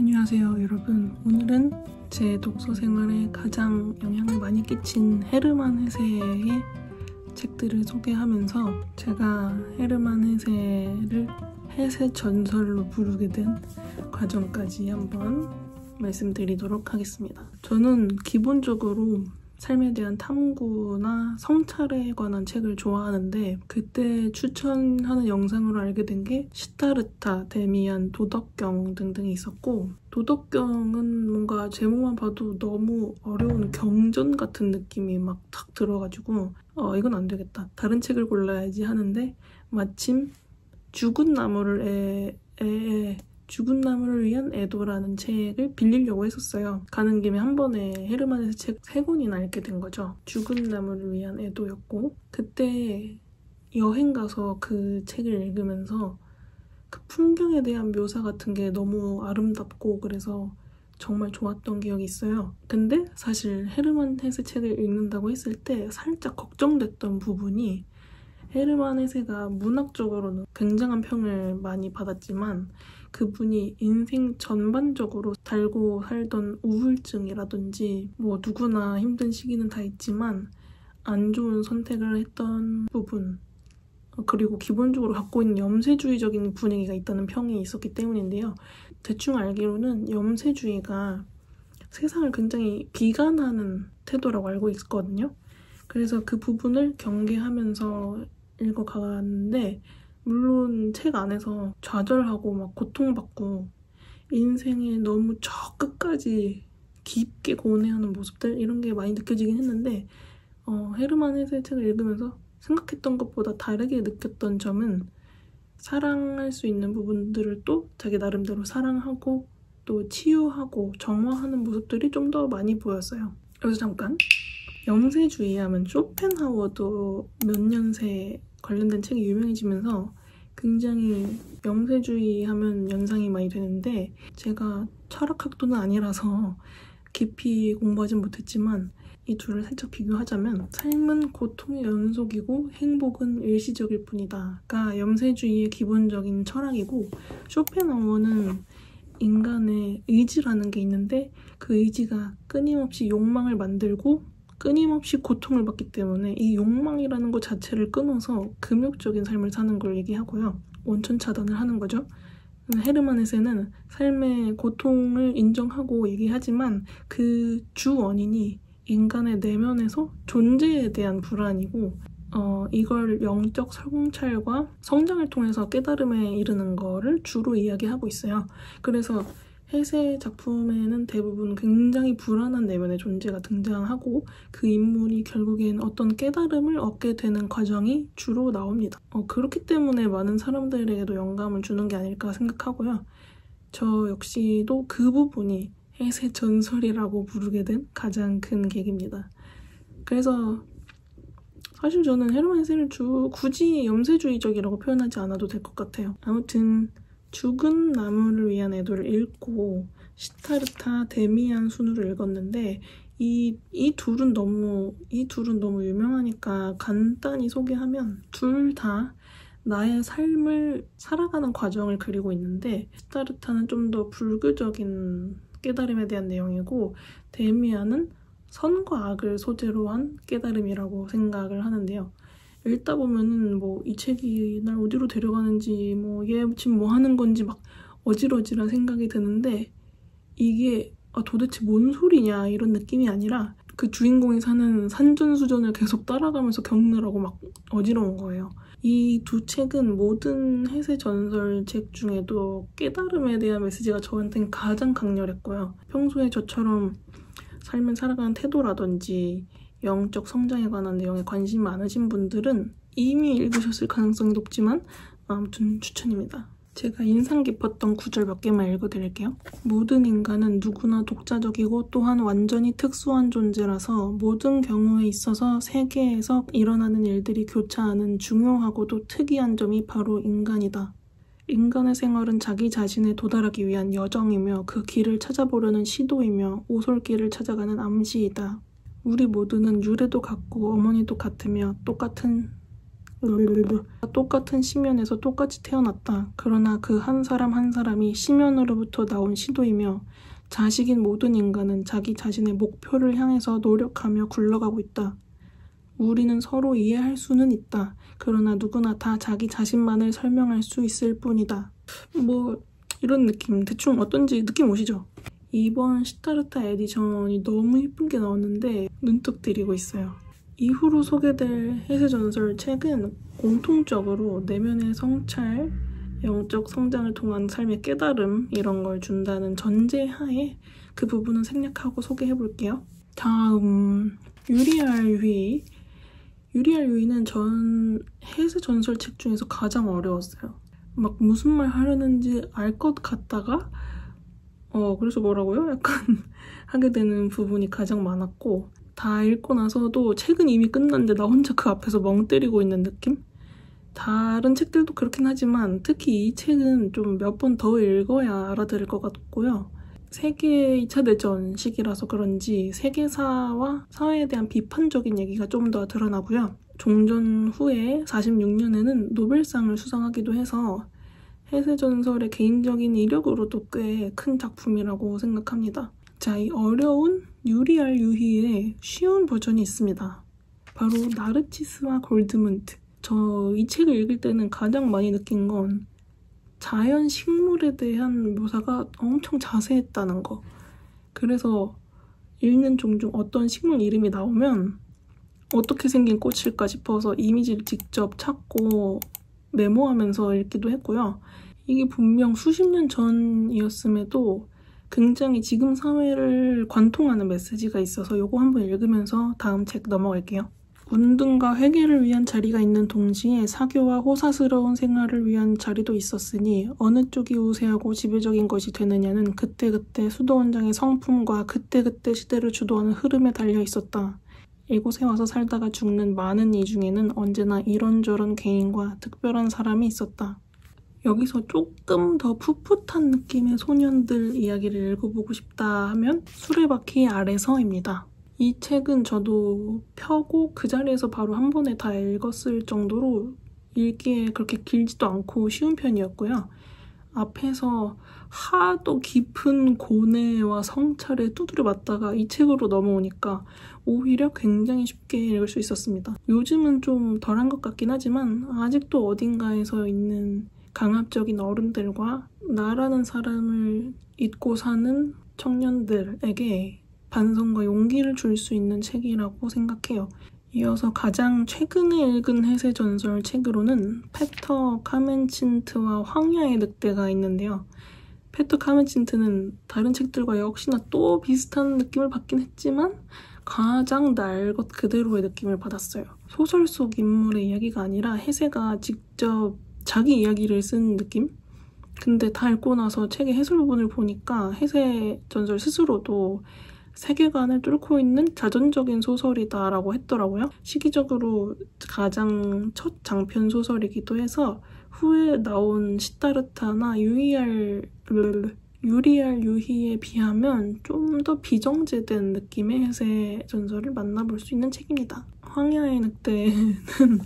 안녕하세요 여러분. 오늘은 제 독서 생활에 가장 영향을 많이 끼친 헤르만 헤세의 책들을 소개하면서 제가 헤르만 헤세를 헤세 전설로 부르게 된 과정까지 한번 말씀드리도록 하겠습니다. 저는 기본적으로 삶에 대한 탐구나 성찰에 관한 책을 좋아하는데 그때 추천하는 영상으로 알게 된 게 시타르타, 데미안, 도덕경 등등이 있었고, 도덕경은 뭔가 제목만 봐도 너무 어려운 경전 같은 느낌이 막 탁 들어가지고 이건 안 되겠다, 다른 책을 골라야지 하는데 마침 죽은 나무를 위한 애도라는 책을 빌리려고 했었어요. 가는 김에 한 번에 헤르만 헤세 책 3권이나 읽게 된 거죠. 죽은 나무를 위한 애도였고, 그때 여행 가서 그 책을 읽으면서 그 풍경에 대한 묘사 같은 게 너무 아름답고 그래서 정말 좋았던 기억이 있어요. 근데 사실 헤르만 헤세 책을 읽는다고 했을 때 살짝 걱정됐던 부분이, 헤르만 헤세가 문학적으로는 굉장한 평을 많이 받았지만 그분이 인생 전반적으로 달고 살던 우울증이라든지 뭐 누구나 힘든 시기는 다 있지만 안 좋은 선택을 했던 부분, 그리고 기본적으로 갖고 있는 염세주의적인 분위기가 있다는 평이 있었기 때문인데요. 대충 알기로는 염세주의가 세상을 굉장히 비관하는 태도라고 알고 있거든요. 그래서 그 부분을 경계하면서 읽어가는데, 물론 책 안에서 좌절하고 막 고통받고 인생에 너무 저 끝까지 깊게 고뇌하는 모습들, 이런 게 많이 느껴지긴 했는데 헤르만 헤세 책을 읽으면서 생각했던 것보다 다르게 느꼈던 점은, 사랑할 수 있는 부분들을 또 자기 나름대로 사랑하고 또 치유하고 정화하는 모습들이 좀 더 많이 보였어요. 여기서 잠깐, 염세주의 하면 쇼펜하우어도 몇 년 새 관련된 책이 유명해지면서 굉장히 염세주의 하면 연상이 많이 되는데, 제가 철학학도는 아니라서 깊이 공부하진 못했지만 이 둘을 살짝 비교하자면, 삶은 고통의 연속이고 행복은 일시적일 뿐이다가 염세주의의 기본적인 철학이고, 쇼펜하우어는 인간의 의지라는 게 있는데 그 의지가 끊임없이 욕망을 만들고 끊임없이 고통을 받기 때문에 이 욕망이라는 것 자체를 끊어서 금욕적인 삶을 사는 걸 얘기하고요. 원천 차단을 하는 거죠. 헤르만 헤세는 삶의 고통을 인정하고 얘기하지만 그 주 원인이 인간의 내면에서 존재에 대한 불안이고, 이걸 영적 성찰과 성장을 통해서 깨달음에 이르는 거를 주로 이야기하고 있어요. 그래서 헤세 작품에는 대부분 굉장히 불안한 내면의 존재가 등장하고 그 인물이 결국엔 어떤 깨달음을 얻게 되는 과정이 주로 나옵니다. 그렇기 때문에 많은 사람들에게도 영감을 주는 게 아닐까 생각하고요. 저 역시도 그 부분이 헤세 전설이라고 부르게 된 가장 큰 계기입니다. 그래서 사실 저는 헤르만 헤세를 굳이 염세주의적이라고 표현하지 않아도 될 것 같아요. 아무튼 죽은 나무를 위한 애도를 읽고 시타르타, 데미안 순으로 읽었는데 이 둘은 너무 유명하니까 간단히 소개하면, 둘 다 나의 삶을 살아가는 과정을 그리고 있는데, 시타르타는 좀 더 불교적인 깨달음에 대한 내용이고 데미안은 선과 악을 소재로 한 깨달음이라고 생각을 하는데요. 읽다 보면은 이 책이 날 어디로 데려가는지, 얘 지금 뭐 하는 건지 막 어질어질한 생각이 드는데, 이게 도대체 뭔 소리냐 이런 느낌이 아니라 그 주인공이 사는 산전수전을 계속 따라가면서 겪느라고 막 어지러운 거예요. 이 두 책은 모든 헤세 전설 책 중에도 깨달음에 대한 메시지가 저한테는 가장 강렬했고요. 평소에 저처럼 삶을 살아가는 태도라든지 영적 성장에 관한 내용에 관심이 많으신 분들은 이미 읽으셨을 가능성이 높지만 아무튼 추천입니다. 제가 인상 깊었던 구절 몇 개만 읽어드릴게요. 모든 인간은 누구나 독자적이고 또한 완전히 특수한 존재라서 모든 경우에 있어서 세계에서 일어나는 일들이 교차하는 중요하고도 특이한 점이 바로 인간이다. 인간의 생활은 자기 자신에 도달하기 위한 여정이며 그 길을 찾아보려는 시도이며 오솔길을 찾아가는 암시이다. 우리 모두는 유래도 같고 어머니도 같으며 똑같은 똑같은 심연에서 똑같이 태어났다. 그러나 그 한 사람 한 사람이 심연으로부터 나온 시도이며 자식인 모든 인간은 자기 자신의 목표를 향해서 노력하며 굴러가고 있다. 우리는 서로 이해할 수는 있다. 그러나 누구나 다 자기 자신만을 설명할 수 있을 뿐이다. 뭐 이런 느낌, 대충 어떤지 느낌 오시죠? 이번 시타르타 에디션이 너무 예쁜 게 나왔는데 눈독 들이고 있어요. 이후로 소개될 해세전설 책은 공통적으로 내면의 성찰, 영적 성장을 통한 삶의 깨달음 이런 걸 준다는 전제하에 그 부분은 생략하고 소개해볼게요. 다음, 유리알 유희. 유리알 유희는 전 해세전설 책 중에서 가장 어려웠어요. 막 무슨 말 하려는지 알 것 같다가 그래서 뭐라고요? 약간 하게 되는 부분이 가장 많았고 다 읽고 나서도 책은 이미 끝났는데 나 혼자 그 앞에서 멍 때리고 있는 느낌? 다른 책들도 그렇긴 하지만 특히 이 책은 좀 몇 번 더 읽어야 알아들을 것 같고요. 세계 2차 대전 시기라서 그런지 세계사와 사회에 대한 비판적인 얘기가 좀 더 드러나고요. 종전 후에 46년에는 노벨상을 수상하기도 해서 해세전설의 개인적인 이력으로도 꽤 큰 작품이라고 생각합니다. 자, 이 어려운 유리알 유희의 쉬운 버전이 있습니다. 바로 나르치스와 골드문트. 저 이 책을 읽을 때는 가장 많이 느낀 건 자연 식물에 대한 묘사가 엄청 자세했다는 거. 그래서 읽는 종중 어떤 식물 이름이 나오면 어떻게 생긴 꽃일까 싶어서 이미지를 직접 찾고 메모하면서 읽기도 했고요. 이게 분명 수십 년 전이었음에도 굉장히 지금 사회를 관통하는 메시지가 있어서 이거 한번 읽으면서 다음 책 넘어갈게요. 운동과 회개를 위한 자리가 있는 동시에 사교와 호사스러운 생활을 위한 자리도 있었으니 어느 쪽이 우세하고 지배적인 것이 되느냐는 그때그때 수도원장의 성품과 그때그때 시대를 주도하는 흐름에 달려 있었다. 이곳에 와서 살다가 죽는 많은 이 중에는 언제나 이런저런 개인과 특별한 사람이 있었다. 여기서 조금 더 풋풋한 느낌의 소년들 이야기를 읽어보고 싶다 하면 수레바퀴 아래서입니다. 이 책은 저도 펴고 그 자리에서 바로 한 번에 다 읽었을 정도로 읽기에 그렇게 길지도 않고 쉬운 편이었고요. 앞에서 하도 깊은 고뇌와 성찰에 두드려 맞다가 이 책으로 넘어오니까 오히려 굉장히 쉽게 읽을 수 있었습니다. 요즘은 좀 덜한 것 같긴 하지만 아직도 어딘가에서 있는 강압적인 어른들과 나라는 사람을 잊고 사는 청년들에게 반성과 용기를 줄 수 있는 책이라고 생각해요. 이어서 가장 최근에 읽은 해세전설 책으로는 페터 카멘친트와 황야의 늑대가 있는데요. 페터 카멘친트는 다른 책들과 역시나 또 비슷한 느낌을 받긴 했지만 가장 날 것 그대로의 느낌을 받았어요. 소설 속 인물의 이야기가 아니라 해세가 직접 자기 이야기를 쓴 느낌? 근데 다 읽고 나서 책의 해설 부분을 보니까 해세전설 스스로도 세계관을 뚫고 있는 자전적인 소설이다라고 했더라고요. 시기적으로 가장 첫 장편 소설이기도 해서 후에 나온 시타르타나 유리알 유희에 비하면 좀 더 비정제된 느낌의 해세전설을 만나볼 수 있는 책입니다. 황야의 늑대는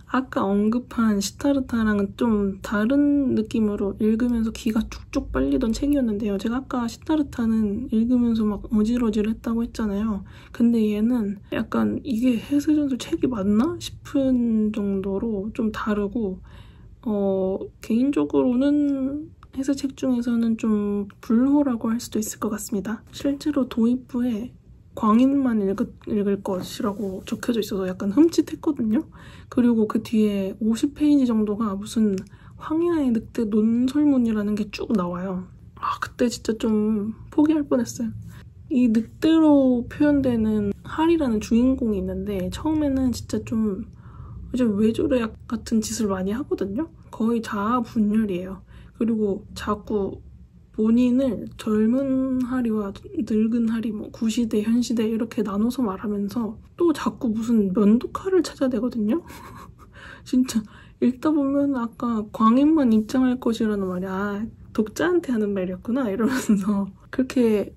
아까 언급한 시타르타랑은 좀 다른 느낌으로 읽으면서 기가 쭉쭉 빨리던 책이었는데요. 제가 아까 시타르타는 읽으면서 막 어질어질했다고 했잖아요. 근데 얘는 약간 이게 해세전설 책이 맞나 싶은 정도로 좀 다르고 개인적으로는 해세책 중에서는 좀 불호라고 할 수도 있을 것 같습니다. 실제로 도입부에 광인만 읽을 것이라고 적혀져 있어서 약간 흠칫했거든요. 그리고 그 뒤에 50페이지 정도가 무슨 황야의 늑대 논설문이라는 게 쭉 나와요. 그때 진짜 좀 포기할 뻔했어요. 이 늑대로 표현되는 할이라는 주인공이 있는데 처음에는 진짜 좀 왜 저래 같은 짓을 많이 하거든요. 거의 자아분열이에요. 그리고 자꾸 본인을 젊은 하리와 늙은 하리, 구시대, 현시대 이렇게 나눠서 말하면서 또 자꾸 무슨 면도칼을 찾아대거든요? 진짜 읽다 보면 아까 광인만 입장할 것이라는 말이 독자한테 하는 말이었구나 이러면서 그렇게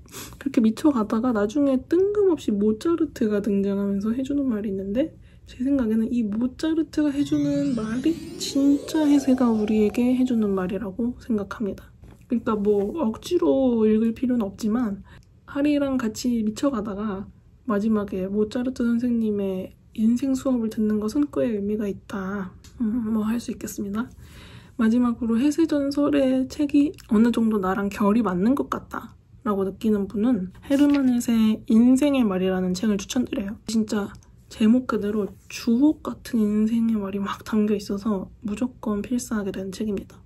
미쳐가다가 나중에 뜬금없이 모차르트가 등장하면서 해주는 말이 있는데 제 생각에는 이 모차르트가 해주는 말이 진짜 해세가 우리에게 해주는 말이라고 생각합니다. 그러니까 뭐 억지로 읽을 필요는 없지만 하리랑 같이 미쳐가다가 마지막에 모차르트 선생님의 인생 수업을 듣는 것은 꽤 의미가 있다. 뭐 할 수 있겠습니다. 마지막으로 해세전설의 책이 어느 정도 나랑 결이 맞는 것 같다 라고 느끼는 분은 헤르만 헤세의 인생의 말이라는 책을 추천드려요. 진짜 제목 그대로 주옥 같은 인생의 말이 막 담겨 있어서 무조건 필사하게 된 책입니다.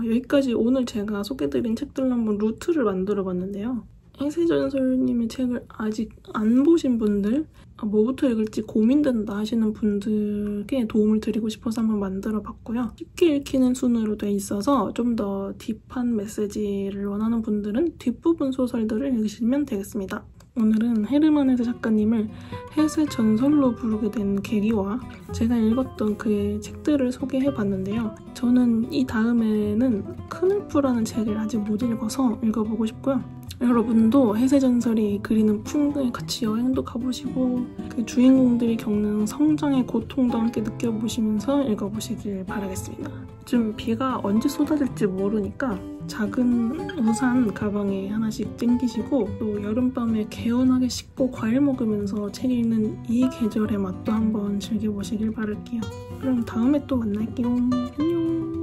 여기까지 오늘 제가 소개드린 책들로 한번 루트를 만들어 봤는데요. 해세전설님의 책을 아직 안 보신 분들, 뭐부터 읽을지 고민된다 하시는 분들께 도움을 드리고 싶어서 한번 만들어 봤고요. 쉽게 읽히는 순으로 돼 있어서 좀 더 딥한 메시지를 원하는 분들은 뒷부분 소설들을 읽으시면 되겠습니다. 오늘은 헤르만 헤세 작가님을 헤세 전설로 부르게 된 계기와 제가 읽었던 그의 책들을 소개해봤는데요. 저는 이 다음에는 크늘프라는 책을 아직 못 읽어서 읽어보고 싶고요. 여러분도 해세전설이 그리는 풍경에 같이 여행도 가보시고 그 주인공들이 겪는 성장의 고통도 함께 느껴보시면서 읽어보시길 바라겠습니다. 요즘 비가 언제 쏟아질지 모르니까 작은 우산 가방에 하나씩 챙기시고 또 여름밤에 개운하게 씻고 과일 먹으면서 책 읽는 이 계절의 맛도 한번 즐겨보시길 바랄게요. 그럼 다음에 또 만날게요. 안녕.